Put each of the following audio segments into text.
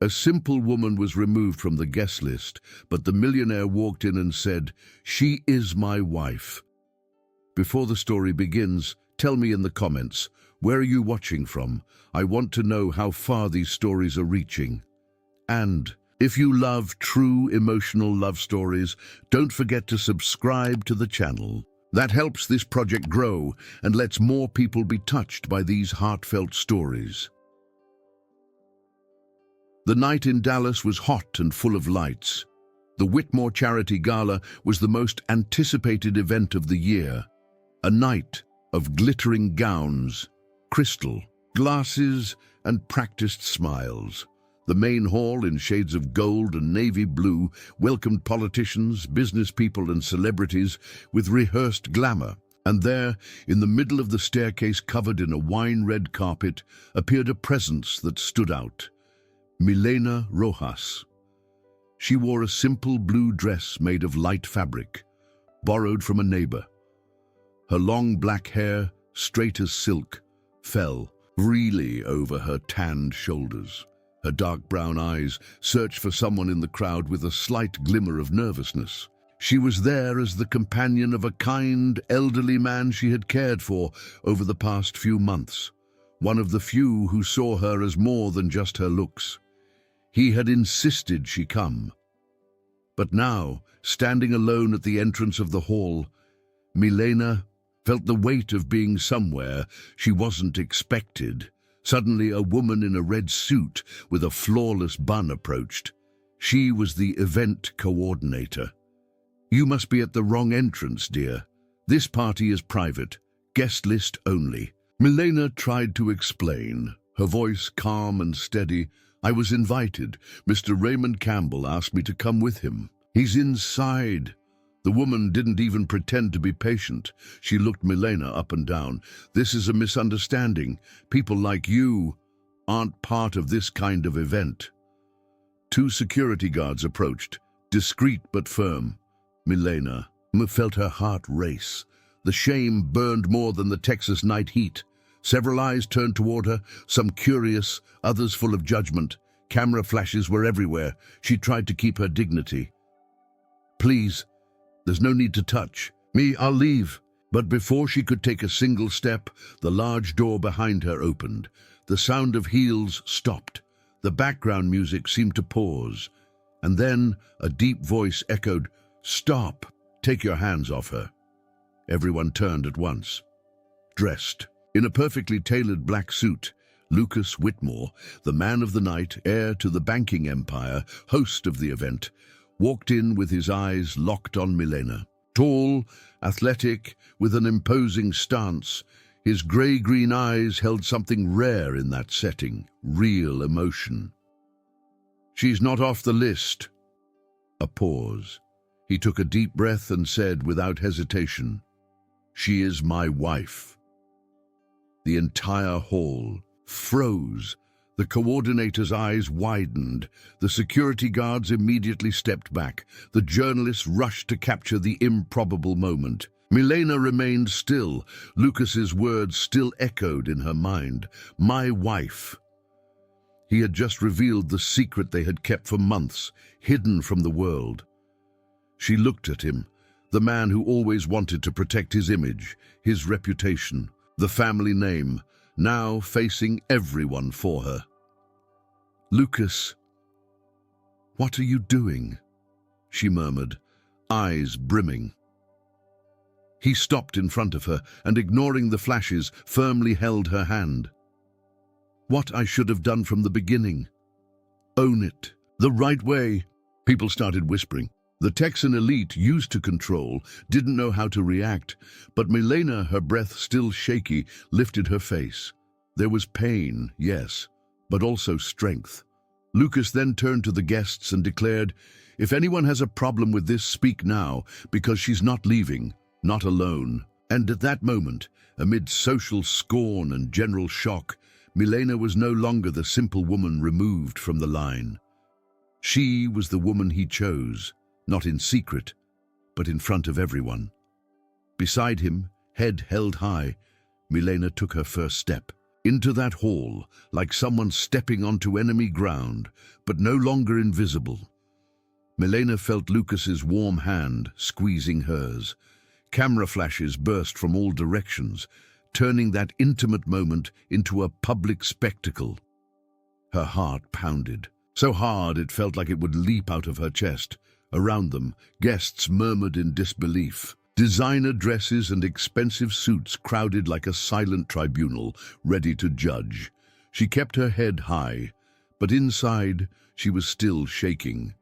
A simple woman was removed from the guest list, but the millionaire walked in and said, "She is my wife." Before the story begins, tell me in the comments, where are you watching from? I want to know how far these stories are reaching. And if you love true emotional love stories, don't forget to subscribe to the channel. That helps this project grow and lets more people be touched by these heartfelt stories. The night in Dallas was hot and full of lights. The Whitmore charity gala was the most anticipated event of the year. A night of glittering gowns, crystal, glasses, and practiced smiles. The main hall, in shades of gold and navy blue, welcomed politicians, business people, and celebrities with rehearsed glamour. And there, in the middle of the staircase covered in a wine-red carpet, appeared a presence that stood out. Milena Rojas. She wore a simple blue dress made of light fabric, borrowed from a neighbor. Her long black hair, straight as silk, fell freely over her tanned shoulders. Her dark brown eyes searched for someone in the crowd with a slight glimmer of nervousness. She was there as the companion of a kind, elderly man she had cared for over the past few months, one of the few who saw her as more than just her looks. He had insisted she come. But now, standing alone at the entrance of the hall, Milena felt the weight of being somewhere she wasn't expected. Suddenly, a woman in a red suit with a flawless bun approached. She was the event coordinator. "You must be at the wrong entrance, dear. This party is private, guest list only." Milena tried to explain, her voice calm and steady. "I was invited. Mr. Raymond Campbell asked me to come with him. He's inside." The woman didn't even pretend to be patient. She looked Milena up and down. "This is a misunderstanding. People like you aren't part of this kind of event." Two security guards approached, discreet but firm. Milena felt her heart race. The shame burned more than the Texas night heat. Several eyes turned toward her, some curious, others full of judgment. Camera flashes were everywhere. She tried to keep her dignity. "Please, there's no need to touch me. I'll leave." But before she could take a single step, the large door behind her opened. The sound of heels stopped. The background music seemed to pause. And then a deep voice echoed, "Stop! Take your hands off her." Everyone turned at once. Dressed in a perfectly tailored black suit, Lucas Whitmore, the man of the night, heir to the banking empire, host of the event, walked in with his eyes locked on Milena. Tall, athletic, with an imposing stance, his grey-green eyes held something rare in that setting, real emotion. "She's not off the list." A pause. He took a deep breath and said without hesitation, "She is my wife." The entire hall froze. The coordinator's eyes widened. The security guards immediately stepped back. The journalists rushed to capture the improbable moment. Milena remained still. Lucas's words still echoed in her mind. "My wife." He had just revealed the secret they had kept for months, hidden from the world. She looked at him, the man who always wanted to protect his image, his reputation, the family name, now facing everyone for her. "Lucas, what are you doing?" she murmured, eyes brimming. He stopped in front of her and, ignoring the flashes, firmly held her hand. "What I should have done from the beginning. Own it. The right way." People started whispering. The Texan elite, used to control, didn't know how to react, but Milena, her breath still shaky, lifted her face. There was pain, yes, but also strength. Lucas then turned to the guests and declared, "If anyone has a problem with this, speak now, because she's not leaving, not alone." And at that moment, amid social scorn and general shock, Milena was no longer the simple woman removed from the line. She was the woman he chose, not in secret, but in front of everyone. Beside him, head held high, Milena took her first step. into that hall, like someone stepping onto enemy ground, but no longer invisible. Milena felt Lucas's warm hand squeezing hers. Camera flashes burst from all directions, turning that intimate moment into a public spectacle. Her heart pounded, so hard it felt like it would leap out of her chest. Around them, guests murmured in disbelief. Designer dresses and expensive suits crowded like a silent tribunal, ready to judge. She kept her head high, but inside she was still shaking.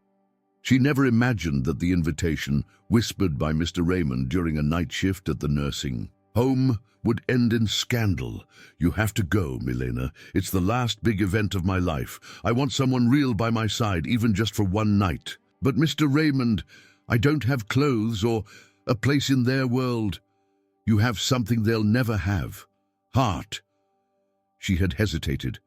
She never imagined that the invitation, whispered by Mr. Raymond during a night shift at the nursing home, would end in scandal. "You have to go, Milena. It's the last big event of my life. I want someone real by my side, even just for one night." "But Mr. Raymond, I don't have clothes or a place in their world." "You have something they'll never have. Heart." She had hesitated,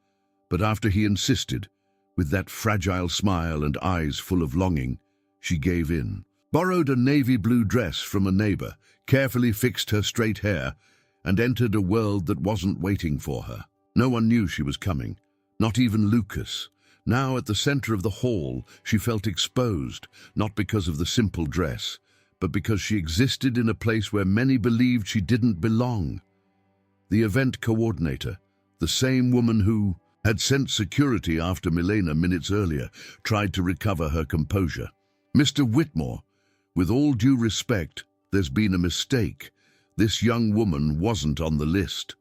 but after he insisted, with that fragile smile and eyes full of longing, she gave in. Borrowed a navy blue dress from a neighbor, carefully fixed her straight hair, and entered a world that wasn't waiting for her. No one knew she was coming, not even Lucas. Now at the center of the hall, she felt exposed, not because of the simple dress, but because she existed in a place where many believed she didn't belong. The event coordinator, the same woman who had sent security after Milena minutes earlier, tried to recover her composure. "Mr. Whitmore, with all due respect, there's been a mistake. This young woman wasn't on the list.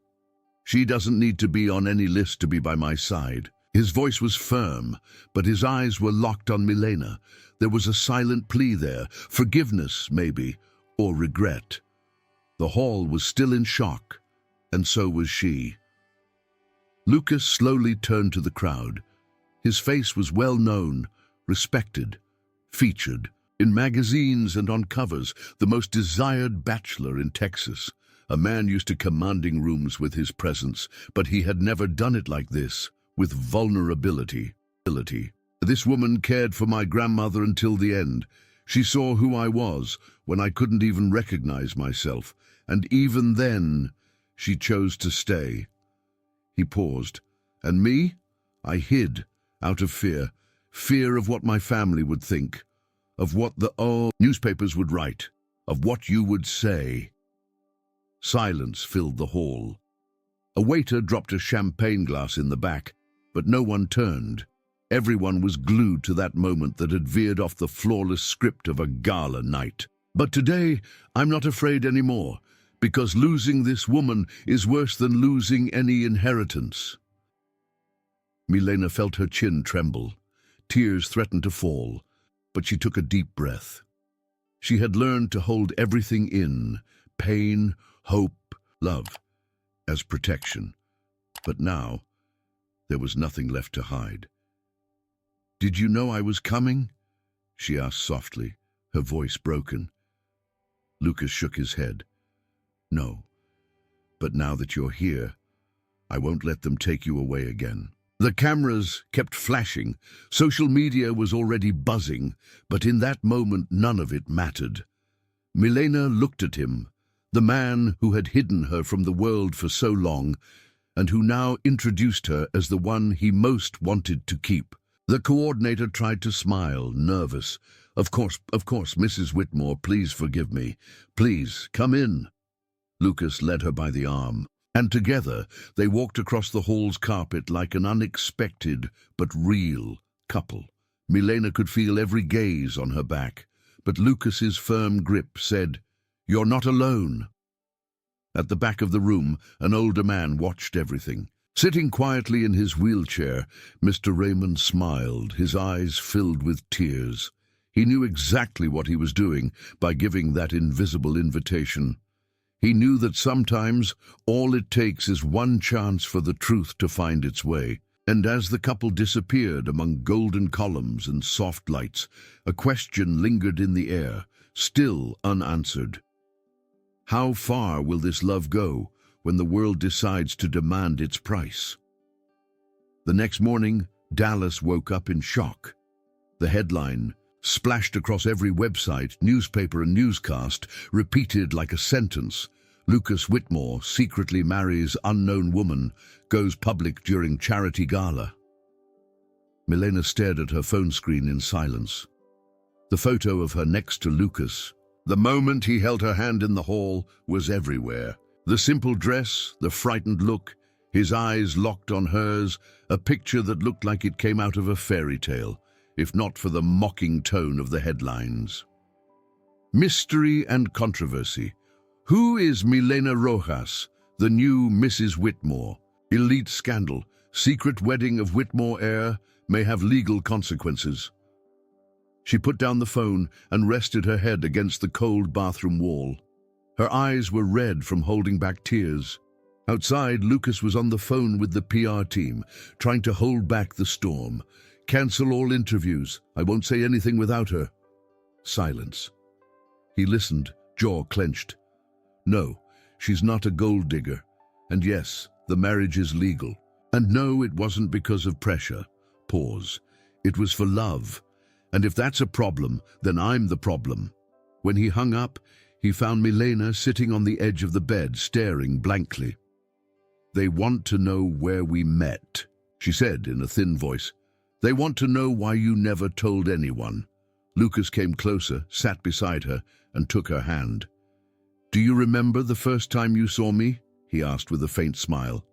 She doesn't need to be on any list to be by my side." His voice was firm, but his eyes were locked on Milena. There was a silent plea there, forgiveness maybe, or regret. The hall was still in shock, and so was she. Lucas slowly turned to the crowd. His face was well known, respected, featured in magazines and on covers, the most desired bachelor in Texas. A man used to commanding rooms with his presence, but he had never done it like this, with vulnerability. This woman cared for my grandmother until the end. She saw who I was when I couldn't even recognize myself, and even then, she chose to stay. He paused. And me? I hid, out of fear. Fear of what my family would think, of what the newspapers would write, of what you would say. Silence filled the hall. A waiter dropped a champagne glass in the back, but no one turned. Everyone was glued to that moment that had veered off the flawless script of a gala night. But today, I'm not afraid anymore, because losing this woman is worse than losing any inheritance. Milena felt her chin tremble. Tears threatened to fall, but she took a deep breath. She had learned to hold everything in, pain, hope, love, as protection. But now, there was nothing left to hide. "Did you know I was coming?" she asked softly, her voice broken. Lucas shook his head. "No, but now that you're here, I won't let them take you away again." The cameras kept flashing. Social media was already buzzing, but in that moment none of it mattered. Milena looked at him, the man who had hidden her from the world for so long, and who now introduced her as the one he most wanted to keep. The coordinator tried to smile, nervous. Of course, Mrs. Whitmore, please forgive me. Please, come in." Lucas led her by the arm, and together they walked across the hall's carpet like an unexpected but real couple. Milena could feel every gaze on her back, but Lucas's firm grip said, "You're not alone." At the back of the room, an older man watched everything. Sitting quietly in his wheelchair, Mr. Raymond smiled, his eyes filled with tears. He knew exactly what he was doing by giving that invisible invitation. He knew that sometimes all it takes is one chance for the truth to find its way. And as the couple disappeared among golden columns and soft lights, a question lingered in the air, still unanswered. How far will this love go when the world decides to demand its price? The next morning, Dallas woke up in shock. The headline, splashed across every website, newspaper and newscast, repeated like a sentence: Lucas Whitmore secretly marries unknown woman, goes public during charity gala. Milena stared at her phone screen in silence. The photo of her next to Lucas, the moment he held her hand in the hall, was everywhere. The simple dress, the frightened look, his eyes locked on hers, a picture that looked like it came out of a fairy tale, if not for the mocking tone of the headlines. Mystery and controversy. Who is Milena Rojas, the new Mrs. Whitmore? Elite scandal. Secret wedding of Whitmore heir may have legal consequences. She put down the phone and rested her head against the cold bathroom wall. Her eyes were red from holding back tears. Outside, Lucas was on the phone with the PR team, trying to hold back the storm. Cancel all interviews. I won't say anything without her. Silence. He listened, jaw clenched. No, she's not a gold digger. And yes, the marriage is legal. And no, it wasn't because of pressure. Pause. It was for love. And if that's a problem, then I'm the problem. When he hung up, he found Milena sitting on the edge of the bed, staring blankly. They want to know where we met, she said in a thin voice. They want to know why you never told anyone. Lucas came closer, sat beside her, and took her hand. Do you remember the first time you saw me? He asked with a faint smile.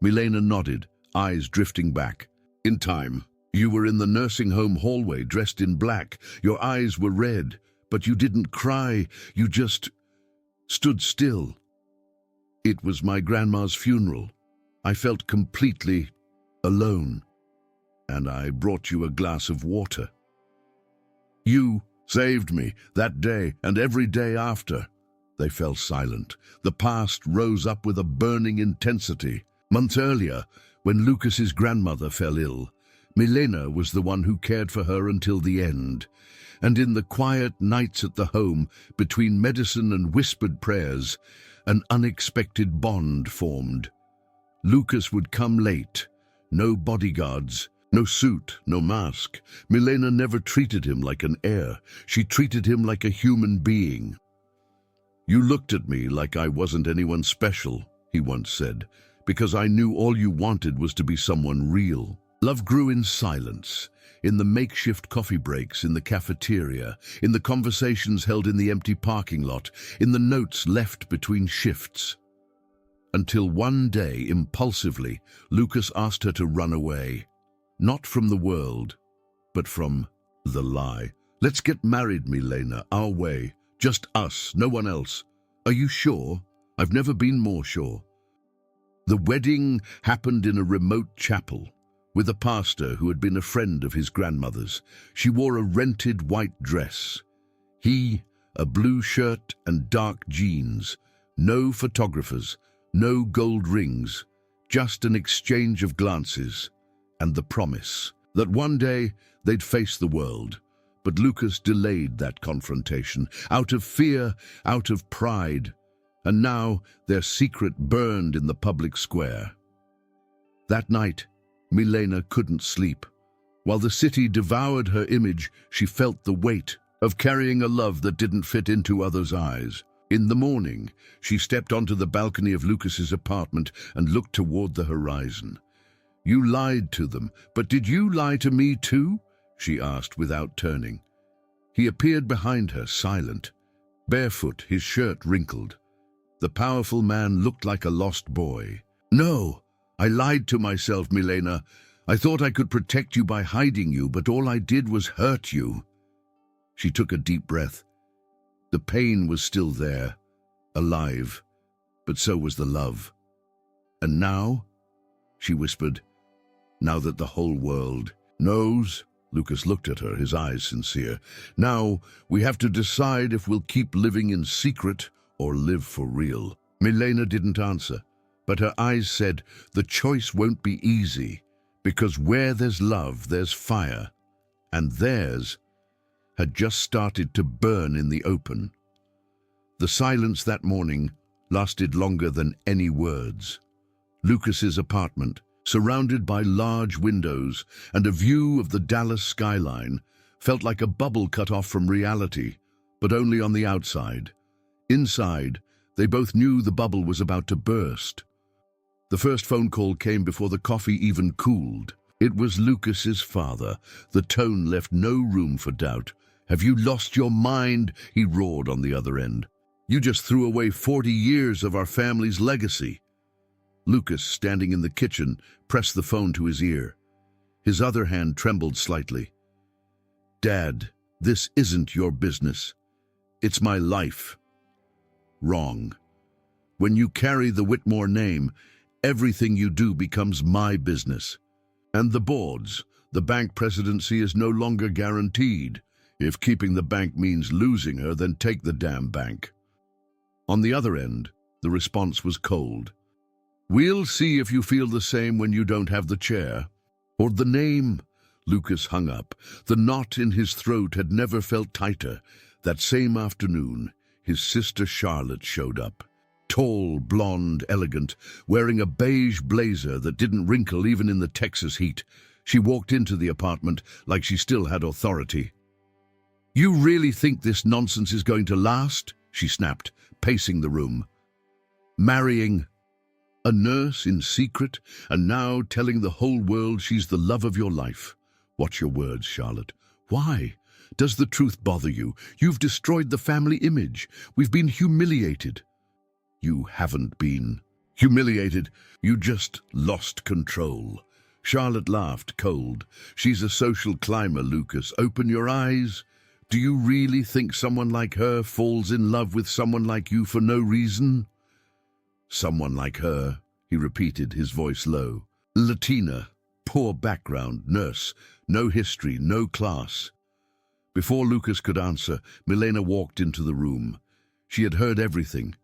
Milena nodded, eyes drifting back. In time. You were in the nursing home hallway, dressed in black. Your eyes were red, but you didn't cry. You just stood still. It was my grandma's funeral. I felt completely alone, and I brought you a glass of water. You saved me that day and every day after. They fell silent. The past rose up with a burning intensity. Months earlier, when Lucas's grandmother fell ill, Milena was the one who cared for her until the end. And in the quiet nights at the home, between medicine and whispered prayers, an unexpected bond formed. Lucas would come late. No bodyguards, no suit, no mask. Milena never treated him like an heir. She treated him like a human being. You looked at me like I wasn't anyone special, he once said, because I knew all you wanted was to be someone real. Love grew in silence, in the makeshift coffee breaks in the cafeteria, in the conversations held in the empty parking lot, in the notes left between shifts. Until one day, impulsively, Lucas asked her to run away. Not from the world, but from the lie. Let's get married, Milena, our way. Just us, no one else. Are you sure? I've never been more sure. The wedding happened in a remote chapel, with a pastor who had been a friend of his grandmother's. She wore a rented white dress. He, a blue shirt and dark jeans. No photographers, no gold rings, just an exchange of glances, and the promise that one day they'd face the world. But Lucas delayed that confrontation, out of fear, out of pride, and now their secret burned in the public square. That night, Milena couldn't sleep. While the city devoured her image, she felt the weight of carrying a love that didn't fit into others' eyes. In the morning, she stepped onto the balcony of Lucas's apartment and looked toward the horizon. You lied to them, but did you lie to me too? She asked without turning. He appeared behind her, silent, barefoot, his shirt wrinkled. The powerful man looked like a lost boy. No, I lied to myself, Milena. I thought I could protect you by hiding you, but all I did was hurt you. She took a deep breath. The pain was still there, alive, but so was the love. And now, she whispered, now that the whole world knows. Lucas looked at her, his eyes sincere. Now, we have to decide if we'll keep living in secret or live for real. Milena didn't answer, but her eyes said, the choice won't be easy, because where there's love, there's fire, and theirs had just started to burn in the open. The silence that morning lasted longer than any words. Lucas's apartment, surrounded by large windows and a view of the Dallas skyline, felt like a bubble cut off from reality, but only on the outside. Inside, They both knew the bubble was about to burst. The first phone call came before the coffee even cooled. It was Lucas's father. The tone left no room for doubt. "Have you lost your mind?" he roared on the other end. "You just threw away 40 years of our family's legacy." Lucas, standing in the kitchen, pressed the phone to his ear. His other hand trembled slightly. "Dad, this isn't your business. It's my life." "Wrong. When you carry the Whitmore name, everything you do becomes my business. And the boards, the bank presidency is no longer guaranteed. If keeping the bank means losing her, then take the damn bank." On the other end, the response was cold. "We'll see if you feel the same when you don't have the chair." Or the name. Lucas hung up. The knot in his throat had never felt tighter. That same afternoon, his sister Charlotte showed up. Tall, blonde, elegant, wearing a beige blazer that didn't wrinkle even in the Texas heat. She walked into the apartment like she still had authority. "You really think this nonsense is going to last?" she snapped, pacing the room. "Marrying a nurse in secret, and now telling the whole world she's the love of your life. Watch your words, Charlotte. Why? Does the truth bother you? You've destroyed the family image. We've been humiliated." "You haven't been humiliated. You just lost control." Charlotte laughed, cold. "She's a social climber, Lucas. Open your eyes. Do you really think someone like her falls in love with someone like you for no reason?" "Someone like her," he repeated, his voice low. "Latina, poor background, nurse, no history, no class." Before Lucas could answer, Milena walked into the room. She had heard everything.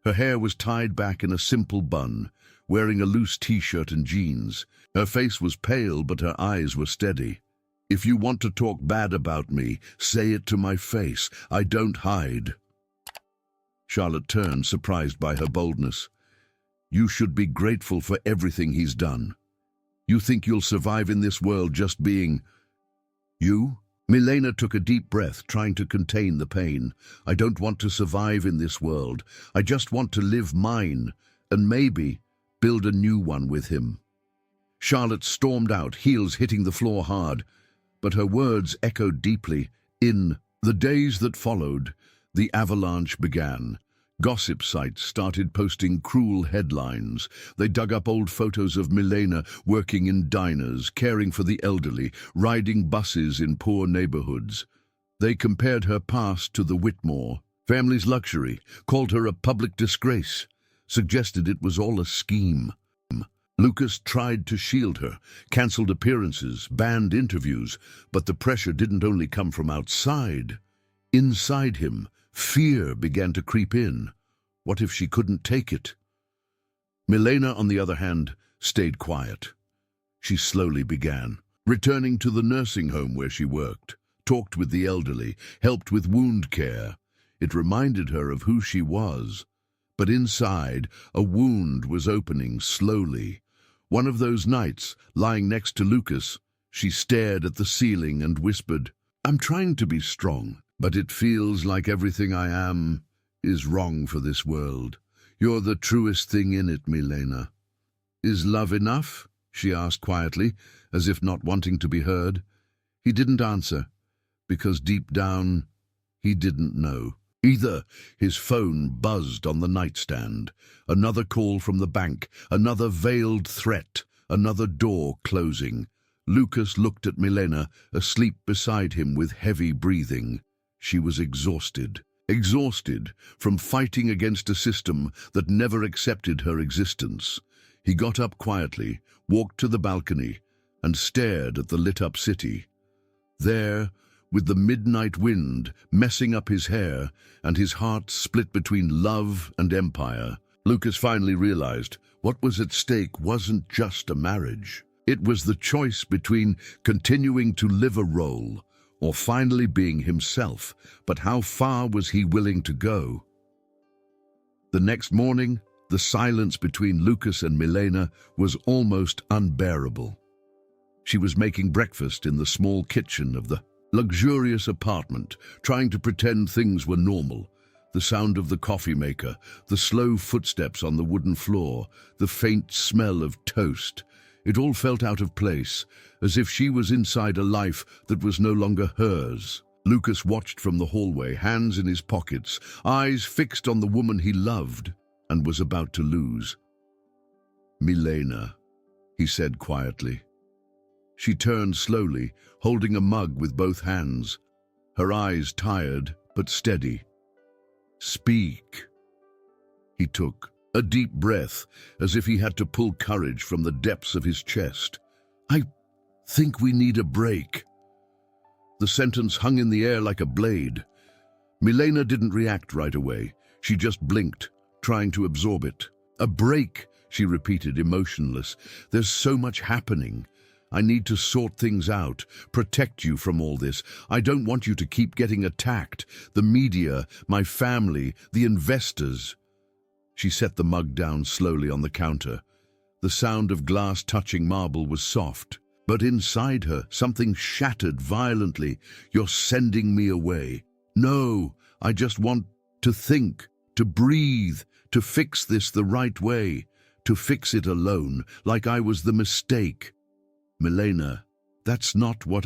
Her hair was tied back in a simple bun, wearing a loose t-shirt and jeans. Her face was pale, but her eyes were steady. "If you want to talk bad about me, say it to my face. I don't hide." Charlotte turned, surprised by her boldness. "You should be grateful for everything he's done. You think you'll survive in this world just being you?" Milena took a deep breath, trying to contain the pain. "I don't want to survive in this world. I just want to live mine, and maybe build a new one with him." Charlotte stormed out, heels hitting the floor hard, but her words echoed deeply. In the days that followed, the avalanche began. Gossip sites started posting cruel headlines. They dug up old photos of Milena working in diners, caring for the elderly, riding buses in poor neighborhoods. They compared her past to the Whitmore family's luxury, called her a public disgrace, suggested it was all a scheme. Lucas tried to shield her, cancelled appearances, banned interviews, but the pressure didn't only come from outside. Inside him, fear began to creep in. What if she couldn't take it? Milena, on the other hand, stayed quiet. She slowly began, returning to the nursing home where she worked, talked with the elderly, helped with wound care. It reminded her of who she was. But inside, a wound was opening slowly. One of those nights, lying next to Lucas, she stared at the ceiling and whispered, "I'm trying to be strong, but it feels like everything I am is wrong for this world. You're the truest thing in it, Milena." "Is love enough?" she asked quietly, as if not wanting to be heard. He didn't answer, because deep down, he didn't know. Either. His phone buzzed on the nightstand. Another call from the bank, another veiled threat, another door closing. Lucas looked at Milena, asleep beside him with heavy breathing. She was exhausted. Exhausted from fighting against a system that never accepted her existence. He got up quietly, walked to the balcony, and stared at the lit-up city. There, with the midnight wind messing up his hair and his heart split between love and empire, Lucas finally realized what was at stake wasn't just a marriage. It was the choice between continuing to live a role or finally being himself. But how far was he willing to go? The next morning, the silence between Lucas and Milena was almost unbearable. She was making breakfast in the small kitchen of the luxurious apartment, trying to pretend things were normal. The sound of the coffee maker, the slow footsteps on the wooden floor, the faint smell of toast. It all felt out of place, as if she was inside a life that was no longer hers. Lucas watched from the hallway, hands in his pockets, eyes fixed on the woman he loved and was about to lose. "Milena," he said quietly. She turned slowly, holding a mug with both hands, her eyes tired but steady. "Speak." He took a deep breath, as if he had to pull courage from the depths of his chest. "I think we need a break." The sentence hung in the air like a blade. Milena didn't react right away. She just blinked, trying to absorb it. "A break," she repeated, emotionless. "There's so much happening. I need to sort things out, protect you from all this. I don't want you to keep getting attacked. The media, my family, the investors." She set the mug down slowly on the counter. The sound of glass touching marble was soft, but inside her something shattered violently. "You're sending me away." "No, I just want to think, to breathe, to fix this the right way, to fix it alone, like I was the mistake." "Milena, that's not what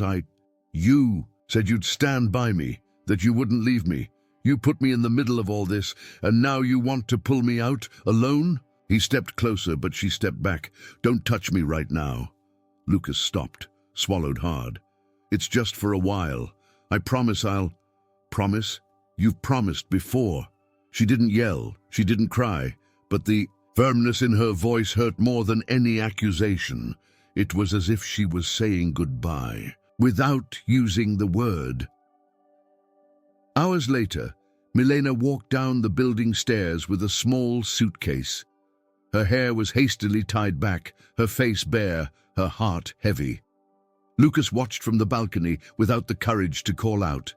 You said you'd stand by me, that you wouldn't leave me. You put me in the middle of all this, and now you want to pull me out, alone?" He stepped closer, but she stepped back. "Don't touch me right now." Lucas stopped, swallowed hard. "It's just for a while. I promise I'll..." "Promise? You've promised before." She didn't yell, she didn't cry, but the firmness in her voice hurt more than any accusation. It was as if she was saying goodbye, without using the word. Hours later, Milena walked down the building stairs with a small suitcase. Her hair was hastily tied back, her face bare, her heart heavy. Lucas watched from the balcony without the courage to call out,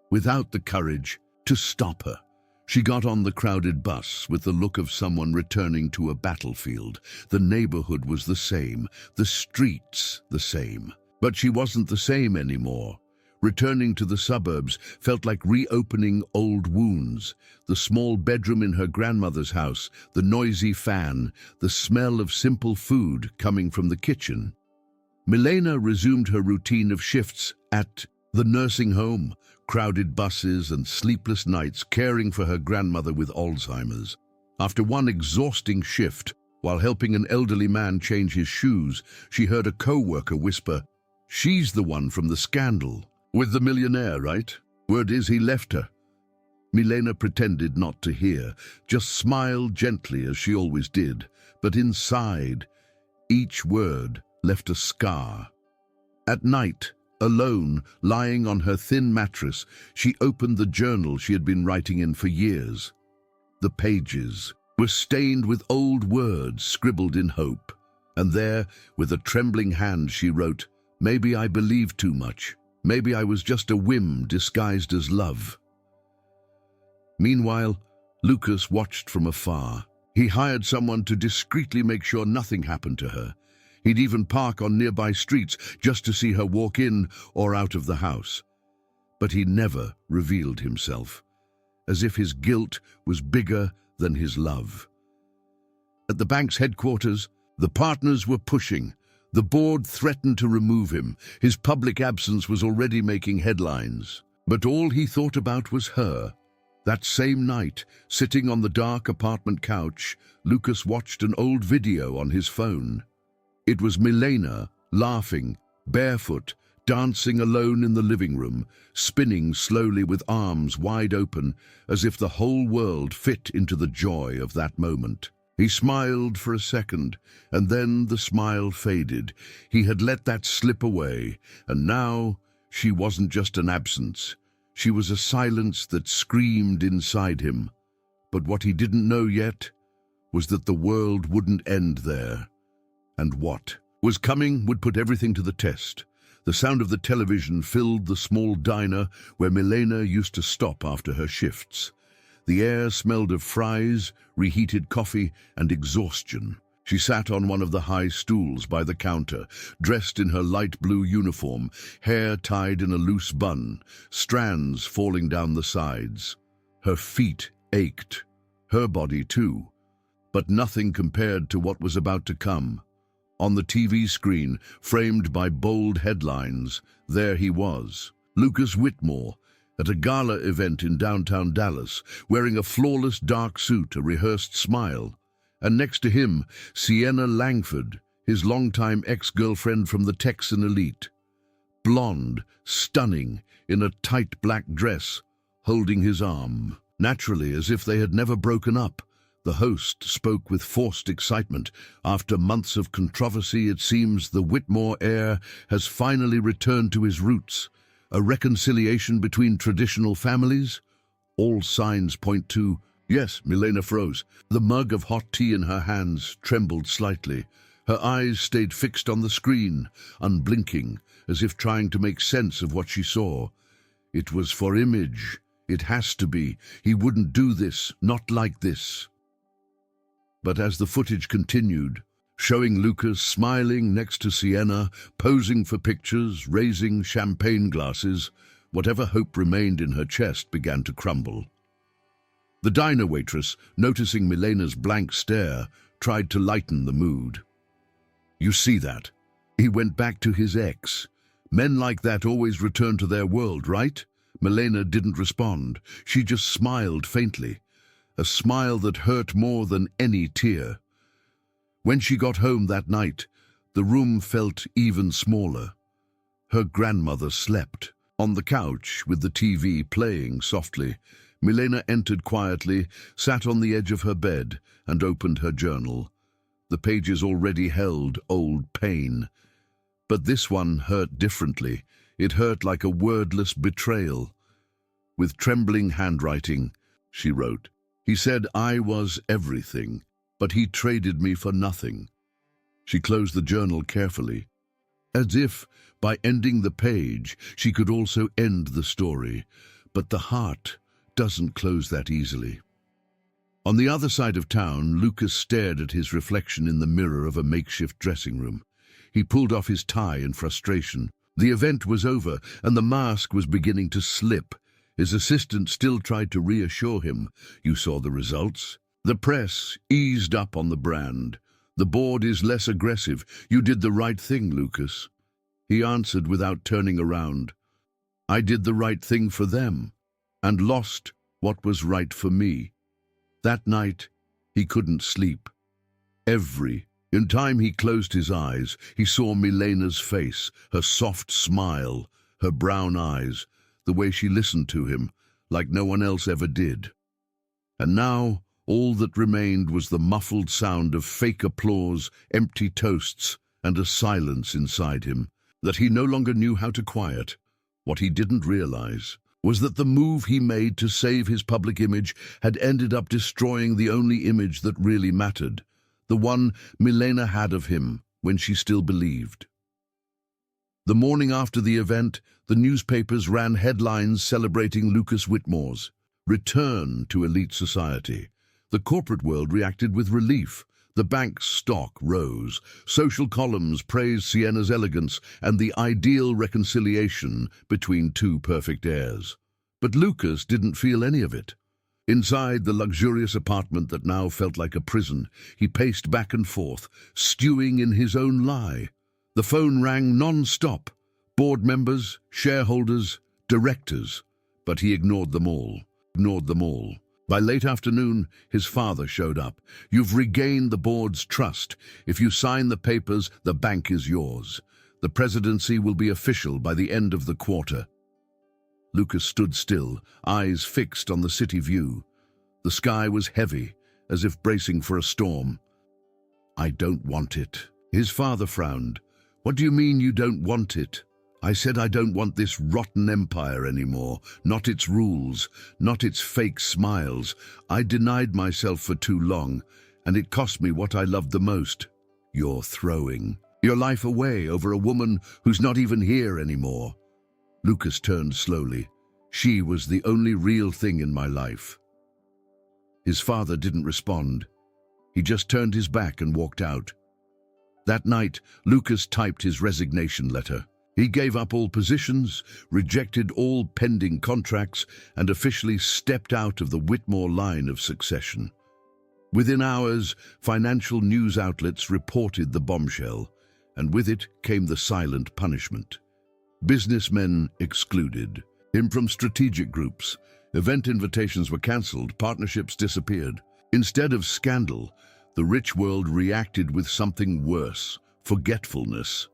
without the courage to stop her. She got on the crowded bus with the look of someone returning to a battlefield. The neighborhood was the same, the streets the same, but she wasn't the same anymore. Returning to the suburbs felt like reopening old wounds. The small bedroom in her grandmother's house, the noisy fan, the smell of simple food coming from the kitchen. Milena resumed her routine of shifts at the nursing home, crowded buses and sleepless nights caring for her grandmother with Alzheimer's. After one exhausting shift, while helping an elderly man change his shoes, she heard a co-worker whisper, "She's the one from the scandal. With the millionaire, right? Word is he left her." Milena pretended not to hear, just smiled gently as she always did, but inside, each word left a scar. At night, alone, lying on her thin mattress, she opened the journal she had been writing in for years. The pages were stained with old words scribbled in hope, and there, with a trembling hand, she wrote, "Maybe I believed too much. Maybe I was just a whim disguised as love." Meanwhile, Lucas watched from afar. He hired someone to discreetly make sure nothing happened to her. He'd even park on nearby streets just to see her walk in or out of the house. But he never revealed himself, as if his guilt was bigger than his love. At the bank's headquarters, the partners were pushing. The board threatened to remove him. His public absence was already making headlines. But all he thought about was her. That same night, sitting on the dark apartment couch, Lucas watched an old video on his phone. It was Milena, laughing, barefoot, dancing alone in the living room, spinning slowly with arms wide open, as if the whole world fit into the joy of that moment. He smiled for a second, and then the smile faded. He had let that slip away, and now she wasn't just an absence. She was a silence that screamed inside him. But what he didn't know yet was that the world wouldn't end there. And what was coming would put everything to the test. The sound of the television filled the small diner where Milena used to stop after her shifts. The air smelled of fries, reheated coffee, and exhaustion. She sat on one of the high stools by the counter, dressed in her light blue uniform, hair tied in a loose bun, strands falling down the sides. Her feet ached, her body too, but nothing compared to what was about to come. On the TV screen, framed by bold headlines, there he was, Lucas Whitmore, at a gala event in downtown Dallas, wearing a flawless dark suit, a rehearsed smile. And next to him, Sienna Langford, his longtime ex-girlfriend from the Texan elite. Blonde, stunning, in a tight black dress, holding his arm. Naturally, as if they had never broken up, the host spoke with forced excitement. After months of controversy, it seems the Whitmore heir has finally returned to his roots. A reconciliation between traditional families? All signs point to... Yes, Milena froze. The mug of hot tea in her hands trembled slightly. Her eyes stayed fixed on the screen, unblinking, as if trying to make sense of what she saw. It was for image. It has to be. He wouldn't do this, not like this. But as the footage continued, showing Lucas smiling next to Sienna, posing for pictures, raising champagne glasses, whatever hope remained in her chest began to crumble. The diner waitress, noticing Milena's blank stare, tried to lighten the mood. You see that? He went back to his ex. Men like that always return to their world, right? Milena didn't respond. She just smiled faintly, a smile that hurt more than any tear. When she got home that night, the room felt even smaller. Her grandmother slept. On the couch, with the TV playing softly, Milena entered quietly, sat on the edge of her bed, and opened her journal. The pages already held old pain. But this one hurt differently. It hurt like a wordless betrayal. With trembling handwriting, she wrote, "He said I was everything, but he traded me for nothing." She closed the journal carefully, as if, by ending the page, she could also end the story. But the heart doesn't close that easily. On the other side of town, Lucas stared at his reflection in the mirror of a makeshift dressing room. He pulled off his tie in frustration. The event was over, and the mask was beginning to slip. His assistant still tried to reassure him. You saw the results. The press eased up on the brand. The board is less aggressive. You did the right thing, Lucas. He answered without turning around. I did the right thing for them, and lost what was right for me. That night, he couldn't sleep. In time he closed his eyes, he saw Milena's face, her soft smile, her brown eyes, the way she listened to him, like no one else ever did. And now, all that remained was the muffled sound of fake applause, empty toasts, and a silence inside him that he no longer knew how to quiet. What he didn't realize was that the move he made to save his public image had ended up destroying the only image that really mattered, the one Milena had of him when she still believed. The morning after the event, the newspapers ran headlines celebrating Lucas Whitmore's return to elite society. The corporate world reacted with relief. The bank's stock rose. Social columns praised Sienna's elegance and the ideal reconciliation between two perfect heirs. But Lucas didn't feel any of it. Inside the luxurious apartment that now felt like a prison, he paced back and forth, stewing in his own lie. The phone rang non-stop. Board members, shareholders, directors. But he ignored them all. By late afternoon, his father showed up. You've regained the board's trust. If you sign the papers, the bank is yours. The presidency will be official by the end of the quarter. Lucas stood still, eyes fixed on the city view. The sky was heavy, as if bracing for a storm. I don't want it. His father frowned. What do you mean you don't want it? I said I don't want this rotten empire anymore, not its rules, not its fake smiles. I denied myself for too long, and it cost me what I loved the most. You're throwing your life away over a woman who's not even here anymore. Lucas turned slowly. She was the only real thing in my life. His father didn't respond. He just turned his back and walked out. That night, Lucas typed his resignation letter. He gave up all positions, rejected all pending contracts, and officially stepped out of the Whitmore line of succession. Within hours, financial news outlets reported the bombshell, and with it came the silent punishment. Businessmen excluded him from strategic groups. Event invitations were cancelled, partnerships disappeared. Instead of scandal, the rich world reacted with something worse: forgetfulness.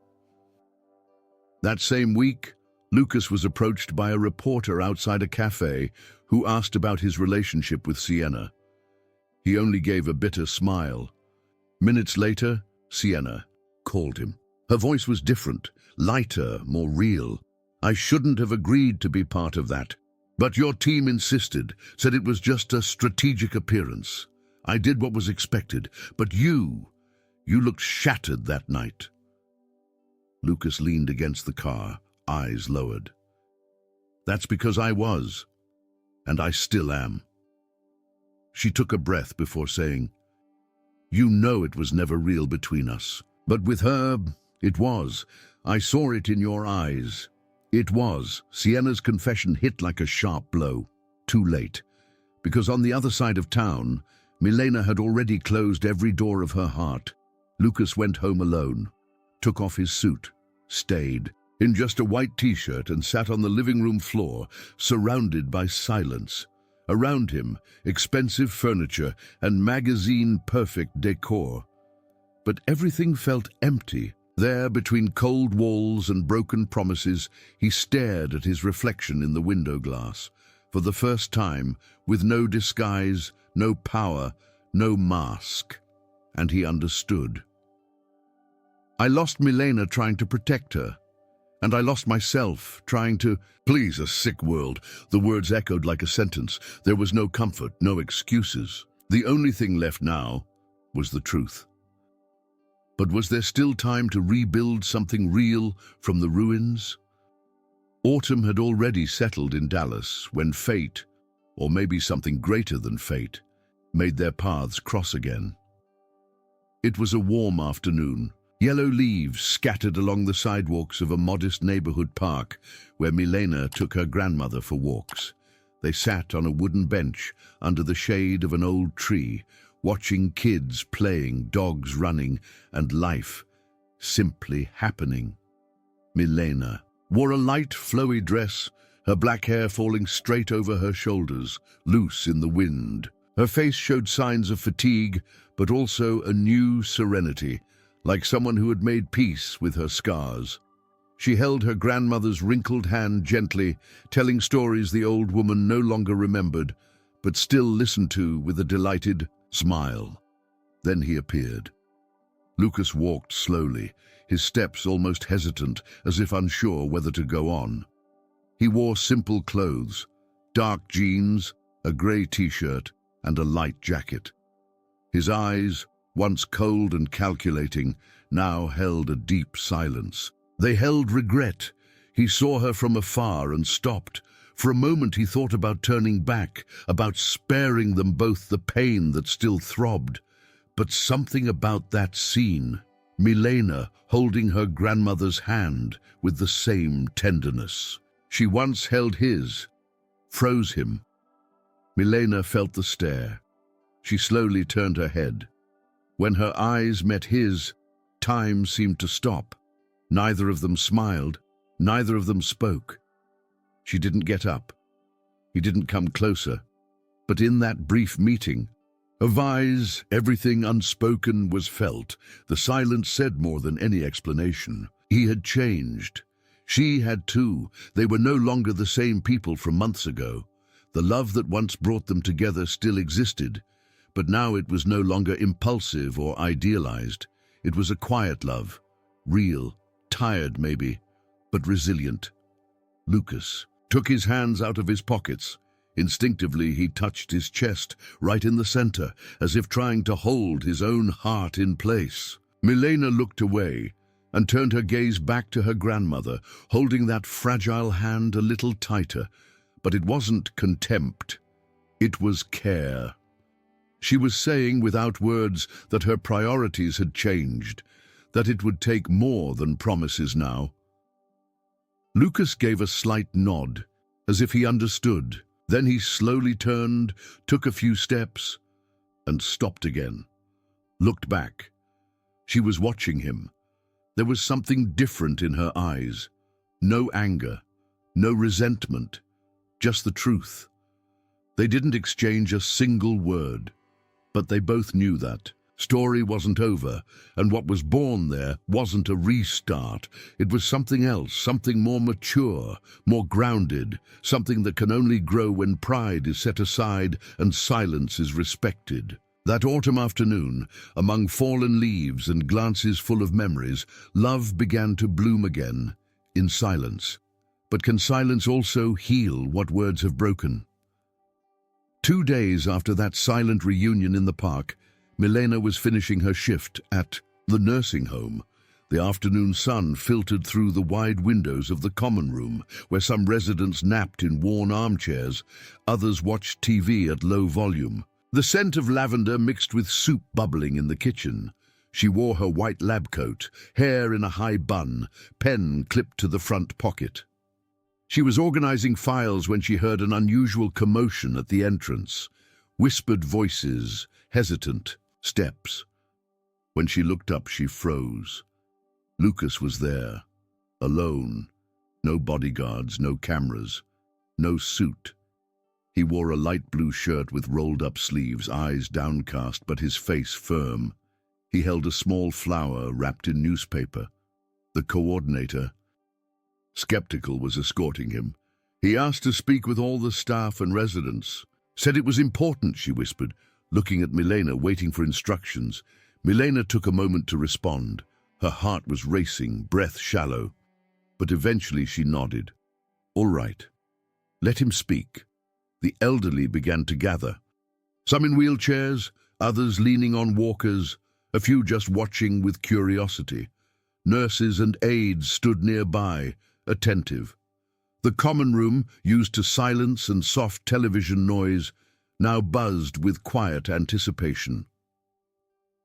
That same week, Lucas was approached by a reporter outside a cafe who asked about his relationship with Sienna. He only gave a bitter smile. Minutes later, Sienna called him. Her voice was different, lighter, more real. "I shouldn't have agreed to be part of that. But your team insisted, said it was just a strategic appearance. I did what was expected, but you looked shattered that night." Lucas leaned against the car, eyes lowered. "That's because I was, and I still am." She took a breath before saying, "You know it was never real between us. But with her, it was. I saw it in your eyes. It was." Sienna's confession hit like a sharp blow. Too late. Because on the other side of town, Milena had already closed every door of her heart. Lucas went home alone, took off his suit, stayed in just a white t-shirt, and sat on the living room floor, surrounded by silence. Around him, expensive furniture and magazine-perfect decor. But everything felt empty. There, between cold walls and broken promises, he stared at his reflection in the window glass. For the first time, with no disguise, no power, no mask. And he understood. "I lost Milena trying to protect her. And I lost myself trying to—" Please, a sick world. The words echoed like a sentence. There was no comfort, no excuses. The only thing left now was the truth. But was there still time to rebuild something real from the ruins? Autumn had already settled in Dallas when fate, or maybe something greater than fate, made their paths cross again. It was a warm afternoon. Yellow leaves scattered along the sidewalks of a modest neighborhood park where Milena took her grandmother for walks. They sat on a wooden bench under the shade of an old tree, watching kids playing, dogs running, and life simply happening. Milena wore a light, flowy dress, her black hair falling straight over her shoulders, loose in the wind. Her face showed signs of fatigue, but also a new serenity, like someone who had made peace with her scars. She held her grandmother's wrinkled hand gently, telling stories the old woman no longer remembered, but still listened to with a delighted smile. Then he appeared. Lucas walked slowly, his steps almost hesitant, as if unsure whether to go on. He wore simple clothes, dark jeans, a grey t-shirt, and a light jacket. His eyes, once cold and calculating, now held a deep silence. They held regret. He saw her from afar and stopped. For a moment he thought about turning back, about sparing them both the pain that still throbbed. But something about that scene, Milena holding her grandmother's hand with the same tenderness she once held his, froze him. Milena felt the stare. She slowly turned her head. When her eyes met his, time seemed to stop. Neither of them smiled. Neither of them spoke. She didn't get up. He didn't come closer. But in that brief meeting, of eyes, everything unspoken was felt. The silence said more than any explanation. He had changed. She had too. They were no longer the same people from months ago. The love that once brought them together still existed, but now it was no longer impulsive or idealized. It was a quiet love, real, tired maybe, but resilient. Lucas took his hands out of his pockets. Instinctively, he touched his chest, right in the center, as if trying to hold his own heart in place. Milena looked away and turned her gaze back to her grandmother, holding that fragile hand a little tighter. But it wasn't contempt. It was care. She was saying without words that her priorities had changed, that it would take more than promises now. Lucas gave a slight nod, as if he understood. Then he slowly turned, took a few steps, and stopped again. Looked back. She was watching him. There was something different in her eyes. No anger, no resentment, just the truth. They didn't exchange a single word, but they both knew that story wasn't over, and what was born there wasn't a restart. It was something else, something more mature, more grounded, something that can only grow when pride is set aside and silence is respected. That autumn afternoon, among fallen leaves and glances full of memories, love began to bloom again, in silence. But can silence also heal what words have broken? 2 days after that silent reunion in the park, Milena was finishing her shift at the nursing home. The afternoon sun filtered through the wide windows of the common room, where some residents napped in worn armchairs, others watched TV at low volume. The scent of lavender mixed with soup bubbling in the kitchen. She wore her white lab coat, hair in a high bun, pen clipped to the front pocket. She was organizing files when she heard an unusual commotion at the entrance. Whispered voices, hesitant steps. When she looked up, she froze. Lucas was there, alone. No bodyguards, no cameras, no suit. He wore a light blue shirt with rolled-up sleeves, eyes downcast, but his face firm. He held a small flower wrapped in newspaper. The coordinator, skeptical, was escorting him. He asked to speak with all the staff and residents. Said it was important, she whispered, looking at Milena, waiting for instructions. Milena took a moment to respond. Her heart was racing, breath shallow. But eventually she nodded. All right. Let him speak. The elderly began to gather. Some in wheelchairs, others leaning on walkers, a few just watching with curiosity. Nurses and aides stood nearby, attentive. The common room, used to silence and soft television noise, now buzzed with quiet anticipation.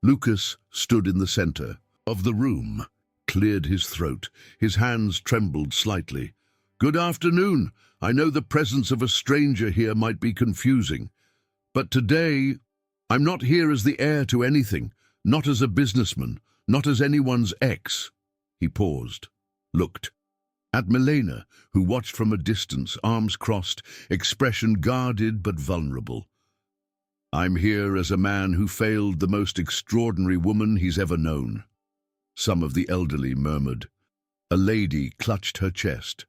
Lucas stood in the center of the room, cleared his throat. His hands trembled slightly. Good afternoon. I know the presence of a stranger here might be confusing, but today I'm not here as the heir to anything, not as a businessman, not as anyone's ex. He paused, looked at Milena, who watched from a distance, arms crossed, expression guarded but vulnerable. I'm here as a man who failed the most extraordinary woman he's ever known. Some of the elderly murmured. A lady clutched her chest.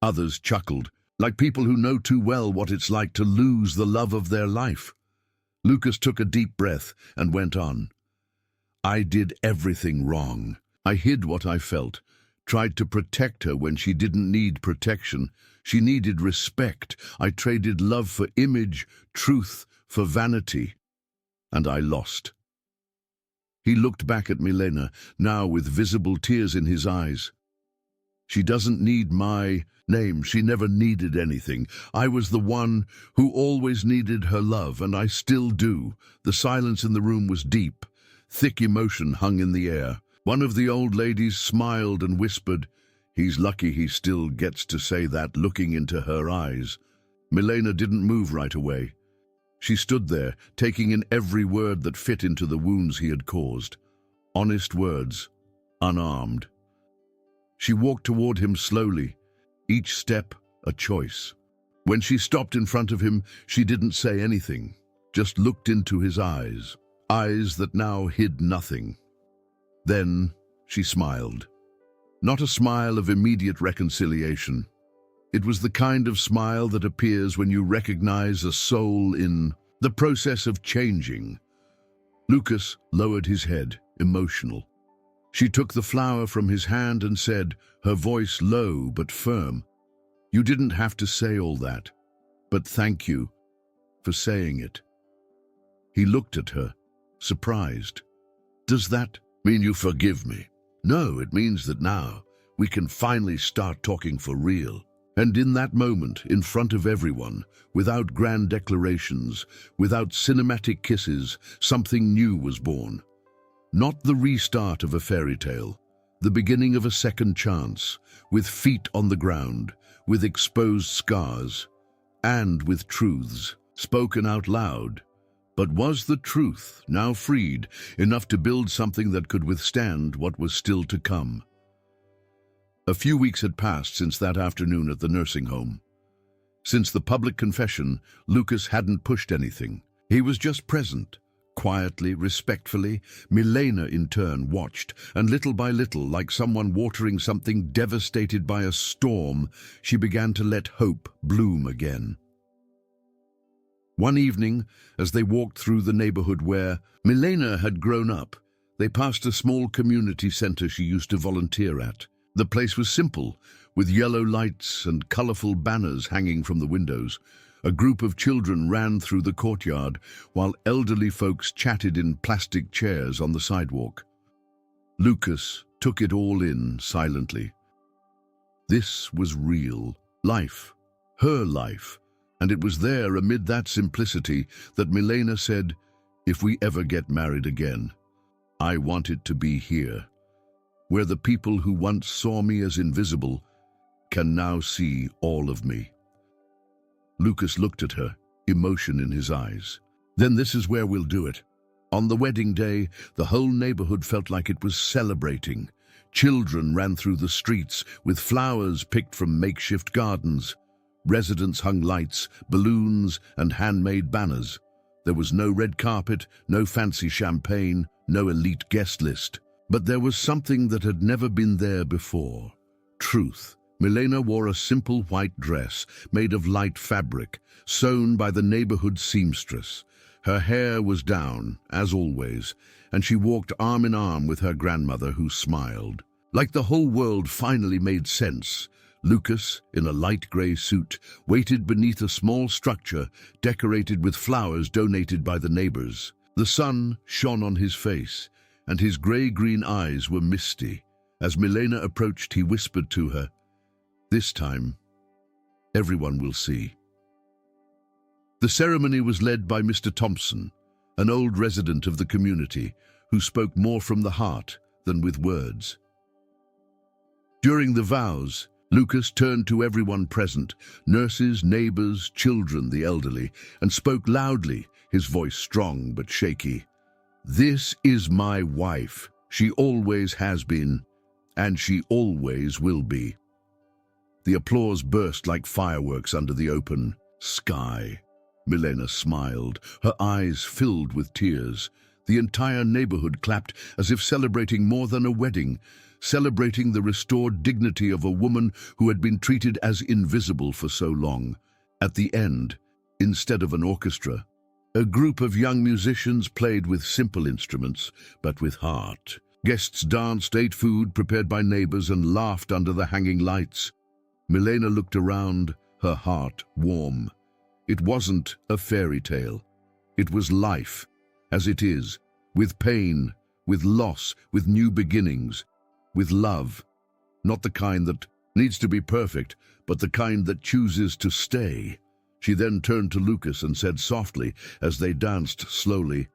Others chuckled, like people who know too well what it's like to lose the love of their life. Lucas took a deep breath and went on. I did everything wrong. I hid what I felt, tried to protect her when she didn't need protection. She needed respect. I traded love for image, truth for vanity, and I lost. He looked back at Milena, now with visible tears in his eyes. She doesn't need my name. She never needed anything. I was the one who always needed her love, and I still do. The silence in the room was deep. Thick emotion hung in the air. One of the old ladies smiled and whispered, He's lucky he still gets to say that, looking into her eyes. Milena didn't move right away. She stood there, taking in every word that fit into the wounds he had caused. Honest words, unarmed. She walked toward him slowly, each step a choice. When she stopped in front of him, she didn't say anything, just looked into his eyes, eyes that now hid nothing. Then she smiled. Not a smile of immediate reconciliation. It was the kind of smile that appears when you recognize a soul in the process of changing. Lucas lowered his head, emotional. She took the flower from his hand and said, her voice low but firm, You didn't have to say all that, but thank you for saying it. He looked at her, surprised. Does that mean you forgive me? No, it means that now we can finally start talking for real. And in that moment, in front of everyone, without grand declarations, without cinematic kisses, something new was born. Not the restart of a fairy tale, The beginning of a second chance, with feet on the ground, with exposed scars, and with truths spoken out loud. But was the truth, now freed, enough to build something that could withstand what was still to come? A few weeks had passed since that afternoon at the nursing home. Since the public confession, Lucas hadn't pushed anything. He was just present. Quietly, respectfully, Milena in turn watched, and little by little, like someone watering something devastated by a storm, she began to let hope bloom again. One evening, as they walked through the neighborhood where Milena had grown up, they passed a small community center she used to volunteer at. The place was simple, with yellow lights and colorful banners hanging from the windows. A group of children ran through the courtyard, while elderly folks chatted in plastic chairs on the sidewalk. Lucas took it all in silently. This was real life, her life, and it was there amid that simplicity that Milena said, "If we ever get married again, I want it to be here, where the people who once saw me as invisible can now see all of me." Lucas looked at her, emotion in his eyes. "Then this is where we'll do it." On the wedding day, the whole neighborhood felt like it was celebrating. Children ran through the streets with flowers picked from makeshift gardens. Residents hung lights, balloons, and handmade banners. There was no red carpet, no fancy champagne, no elite guest list. But there was something that had never been there before: truth. Milena wore a simple white dress made of light fabric, sewn by the neighborhood seamstress. Her hair was down, as always, and she walked arm in arm with her grandmother, who smiled. Like the whole world finally made sense, Lucas, in a light gray suit, waited beneath a small structure decorated with flowers donated by the neighbors. The sun shone on his face, and his gray-green eyes were misty. As Milena approached, he whispered to her, "This time, everyone will see." The ceremony was led by Mr. Thompson, an old resident of the community, who spoke more from the heart than with words. During the vows, Lucas turned to everyone present, nurses, neighbors, children, the elderly, and spoke loudly, his voice strong but shaky. "This is my wife. She always has been, and she always will be." The applause burst like fireworks under the open sky. Milena smiled, her eyes filled with tears. The entire neighborhood clapped as if celebrating more than a wedding, celebrating the restored dignity of a woman who had been treated as invisible for so long. At the end, instead of an orchestra, a group of young musicians played with simple instruments, but with heart. Guests danced, ate food prepared by neighbors, and laughed under the hanging lights. Milena looked around, her heart warm. It wasn't a fairy tale. It was life, as it is, with pain, with loss, with new beginnings, with love. Not the kind that needs to be perfect, but the kind that chooses to stay. She then turned to Lucas and said softly, as they danced slowly,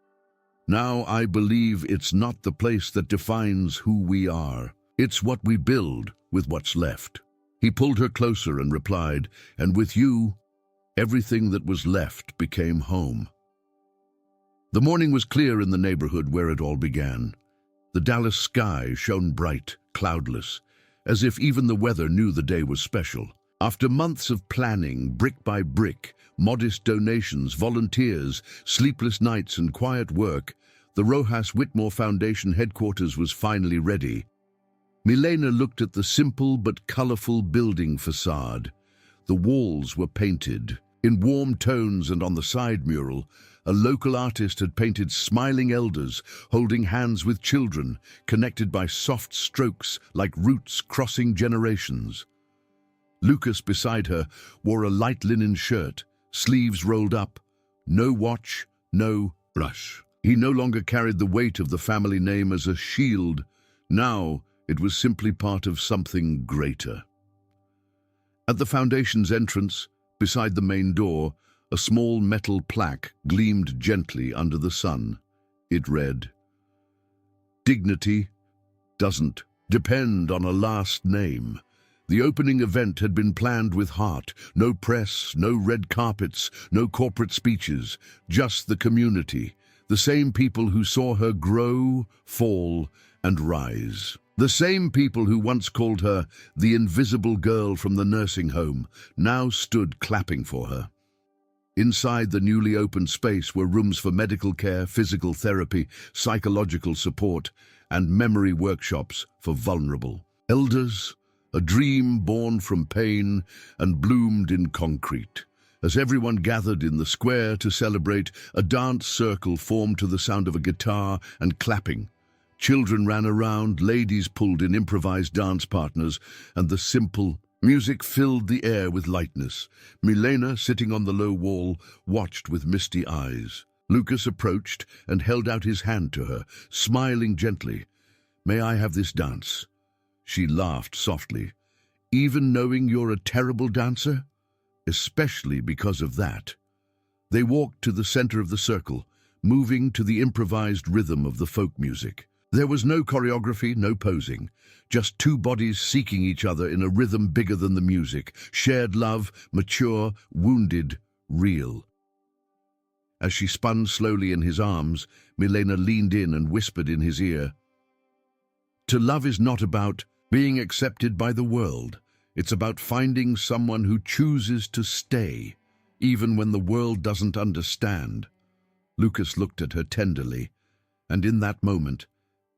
"Now I believe it's not the place that defines who we are. It's what we build with what's left." He pulled her closer and replied, "And with you, everything that was left became home." The morning was clear in the neighborhood where it all began. The Dallas sky shone bright, cloudless, as if even the weather knew the day was special. After months of planning, brick by brick, modest donations, volunteers, sleepless nights, and quiet work, the Rojas Whitmore Foundation headquarters was finally ready. Milena looked at the simple but colorful building facade. The walls were painted in warm tones, and on the side mural, a local artist had painted smiling elders holding hands with children, connected by soft strokes like roots crossing generations. Lucas, beside her, wore a light linen shirt, sleeves rolled up, no watch, no brush. He no longer carried the weight of the family name as a shield. Now, it was simply part of something greater. At the foundation's entrance, beside the main door, a small metal plaque gleamed gently under the sun. It read, "Dignity doesn't depend on a last name. The opening event had been planned with heart. No press, no red carpets, no corporate speeches, just the community. The same people who saw her grow, fall, and rise. The same people who once called her the invisible girl from the nursing home now stood clapping for her. Inside the newly opened space were rooms for medical care, physical therapy, psychological support, and memory workshops for vulnerable elders, a dream born from pain and bloomed in concrete. As everyone gathered in the square to celebrate, a dance circle formed to the sound of a guitar and clapping. Children ran around, ladies pulled in improvised dance partners, and the simple music filled the air with lightness. Milena, sitting on the low wall, watched with misty eyes. Lucas approached and held out his hand to her, smiling gently. "May I have this dance?" She laughed softly. "Even knowing you're a terrible dancer?" "Especially because of that." They walked to the center of the circle, moving to the improvised rhythm of the folk music. There was no choreography, no posing, just two bodies seeking each other in a rhythm bigger than the music, shared love, mature, wounded, real. As she spun slowly in his arms, Milena leaned in and whispered in his ear, "To love is not about being accepted by the world. It's about finding someone who chooses to stay, even when the world doesn't understand." Lucas looked at her tenderly, and in that moment,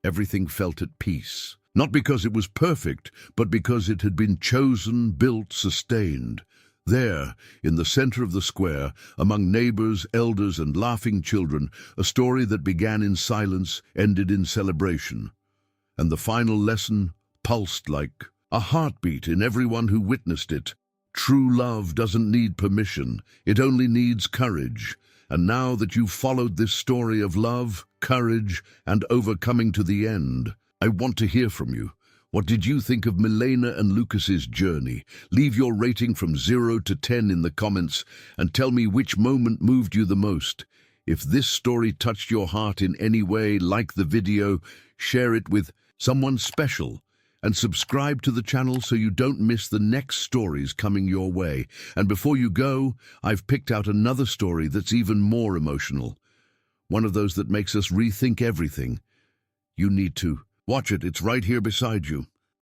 everything felt at peace. Not because it was perfect, but because it had been chosen, built, sustained. There, in the center of the square, among neighbors, elders, and laughing children, a story that began in silence ended in celebration. And the final lesson pulsed like a heartbeat in everyone who witnessed it. True love doesn't need permission, it only needs courage. And now that you've followed this story of love, courage, and overcoming to the end, I want to hear from you. What did you think of Milena and Lucas's journey? Leave your rating from 0 to 10 in the comments and tell me which moment moved you the most. If this story touched your heart in any way, like the video, share it with someone special, and subscribe to the channel so you don't miss the next stories coming your way. And before you go, I've picked out another story that's even more emotional. One of those that makes us rethink everything. You need to watch it. It's right here beside you.